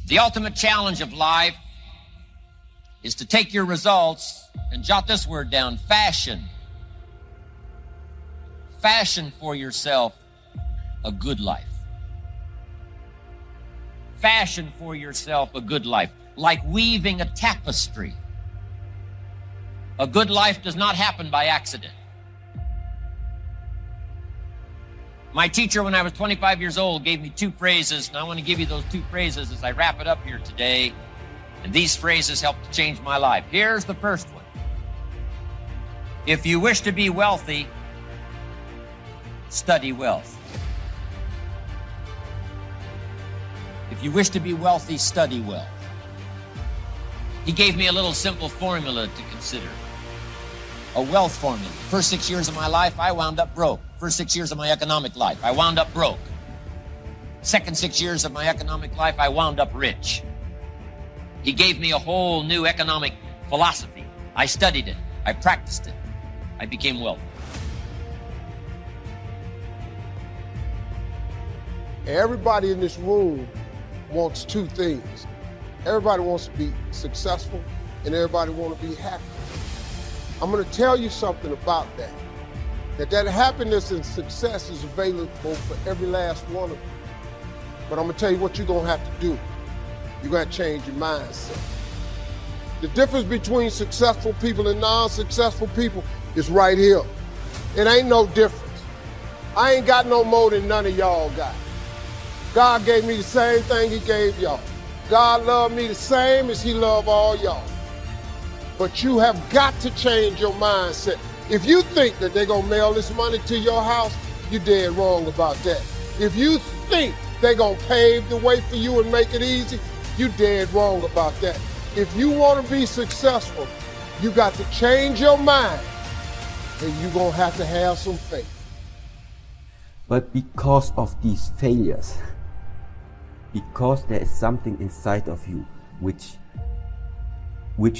The ultimate challenge of life is to take your results and jot this word down, fashion. Fashion for yourself a good life. Fashion for yourself a good life, like weaving a tapestry. A good life does not happen by accident. My teacher, when I was 25 years old, gave me two phrases, and I want to give you those two phrases as I wrap it up here today. And these phrases helped to change my life. Here's the first one. If you wish to be wealthy, study wealth. If you wish to be wealthy, study wealth. He gave me a little simple formula to consider. A wealth formula. First 6 years of my life, I wound up broke. First 6 years of my economic life, I wound up broke. Second 6 years of my economic life, I wound up rich. He gave me a whole new economic philosophy. I studied it. I practiced it. I became wealthy. Everybody in this room wants two things. Everybody wants to be successful, and everybody wants to be happy. I'm going to tell you something about that. That happiness and success is available for every last one of you. But I'm going to tell you what you're going to have to do. You're going to change your mindset. The difference between successful people and non-successful people is right here. It ain't no difference. I ain't got no more than none of y'all got. God gave me the same thing he gave y'all. God loved me the same as he loved all y'all. But you have got to change your mindset. If you think that they're going to mail this money to your house, you're dead wrong about that. If you think they're going to pave the way for you and make it easy, you're dead wrong about that. If you want to be successful, you got to change your mind, and you're going to have some faith. But because of these failures, because there is something inside of you which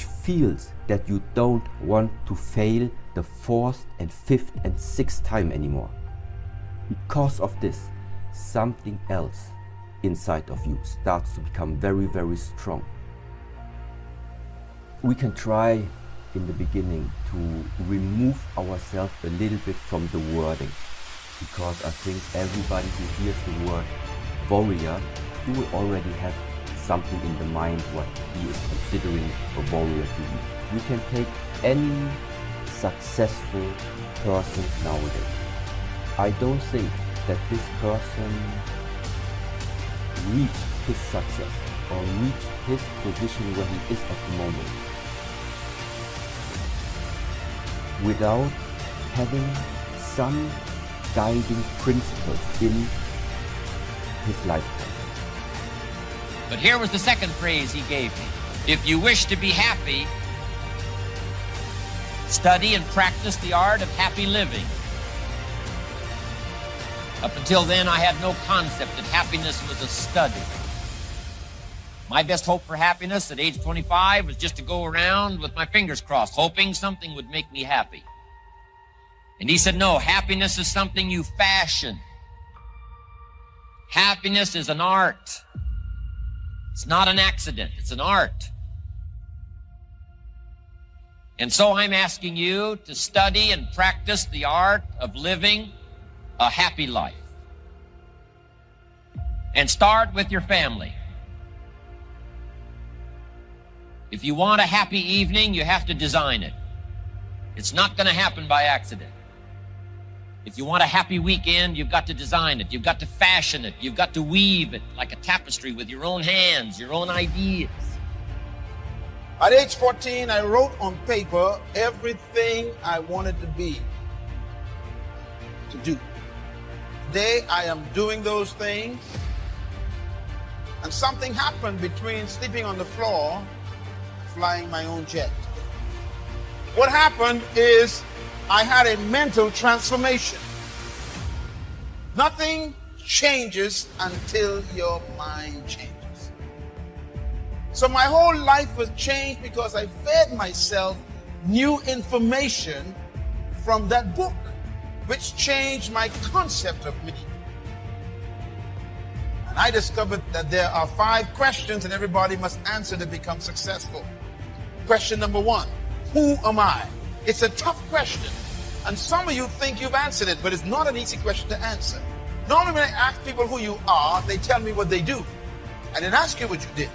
feels that you don't want to fail the fourth and fifth and sixth time anymore. Because of this, something else inside of you starts to become very, very strong. We can try in the beginning to remove ourselves a little bit from the wording, because I think everybody who hears the word warrior, you will already have something in the mind what he is considering a warrior to be. You can take any successful person nowadays. I don't think that this person reached his success or reached his position where he is at the moment without having some guiding principles in his lifetime. But here was the second phrase he gave me. If you wish to be happy, study and practice the art of happy living. Up until then, I had no concept that happiness was a study. My best hope for happiness at age 25 was just to go around with my fingers crossed, hoping something would make me happy. And he said, no, happiness is something you fashion. Happiness is an art. It's not an accident, it's an art. And so I'm asking you to study and practice the art of living a happy life. And start with your family. If you want a happy evening, you have to design it. It's not going to happen by accident. If you want a happy weekend, you've got to design it. You've got to fashion it. You've got to weave it like a tapestry with your own hands, your own ideas. At age 14, I wrote on paper everything I wanted to be, to do. Today, I am doing those things. And something happened between sleeping on the floor, flying my own jet. What happened is I had a mental transformation. Nothing changes until your mind changes. So my whole life was changed because I fed myself new information from that book, which changed my concept of me. And I discovered that there are 5 questions that everybody must answer to become successful. Question number 1, who am I? It's a tough question. And some of you think you've answered it, but it's not an easy question to answer. Normally when I ask people who you are, they tell me what they do. I didn't ask you what you did.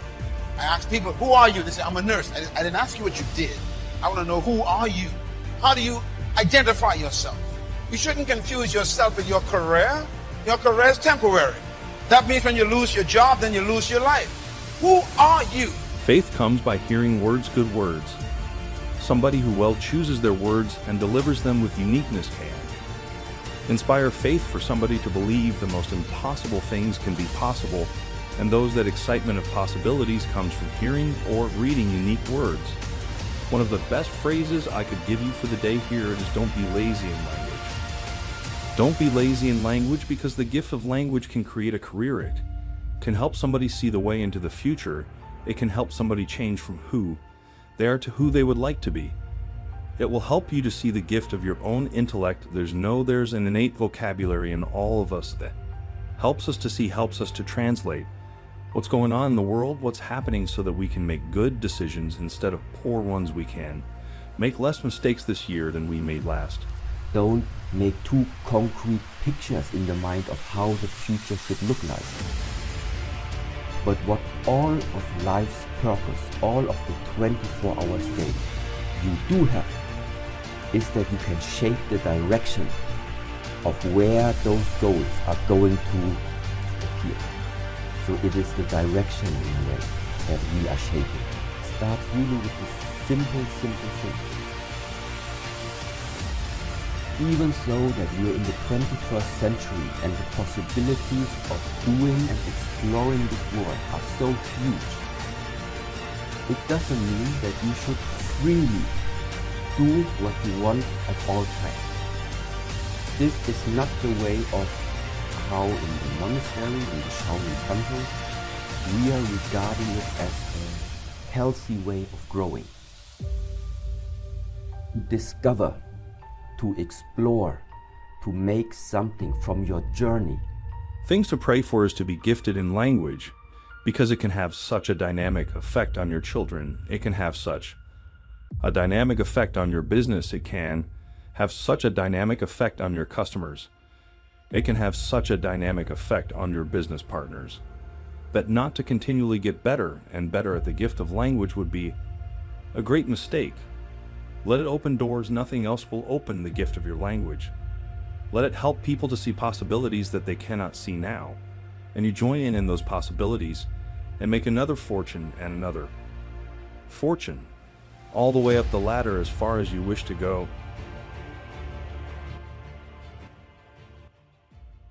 I asked people, who are you? They say, I'm a nurse. I didn't ask you what you did. I want to know, who are you? How do you identify yourself? You shouldn't confuse yourself with your career. Your career is temporary. That means when you lose your job, then you lose your life. Who are you? Faith comes by hearing words, good words. Somebody who well chooses their words and delivers them with uniqueness can inspire faith for somebody to believe the most impossible things can be possible, and those that excitement of possibilities comes from hearing or reading unique words. One of the best phrases I could give you for the day here is don't be lazy in language. Don't be lazy in language, because the gift of language can create a career. It can help somebody see the way into the future. It can help somebody change from who they are to who they would like to be. It will help you to see the gift of your own intellect. There's an innate vocabulary in all of us that helps us to see, helps us to translate what's going on in the world, what's happening, so that we can make good decisions instead of poor ones. We can make less mistakes this year than we made last. Don't make too concrete pictures in the mind of how the future should look like. But what all of life's purpose, all of the 24 hours day you do have, is that you can shape the direction of where those goals are going to appear. So it is the direction in a way that we are shaping. Start really with this simple. Even so that we are in the 21st century and the possibilities of doing and exploring this world are so huge, it doesn't mean that you should freely do what you want at all times. This is not the way of how in the monastery, in the Shaolin temple, we are regarding it as a healthy way of growing. To discover, to explore, to make something from your journey. Things to pray for is to be gifted in language, because it can have such a dynamic effect on your children. It can have such a dynamic effect on your business. It can have such a dynamic effect on your customers. It can have such a dynamic effect on your business partners, that not to continually get better and better at the gift of language would be a great mistake. Let it open doors. Nothing else will open the gift of your language. Let it help people to see possibilities that they cannot see now, and you join in those possibilities and make another fortune and another fortune, all the way up the ladder as far as you wish to go.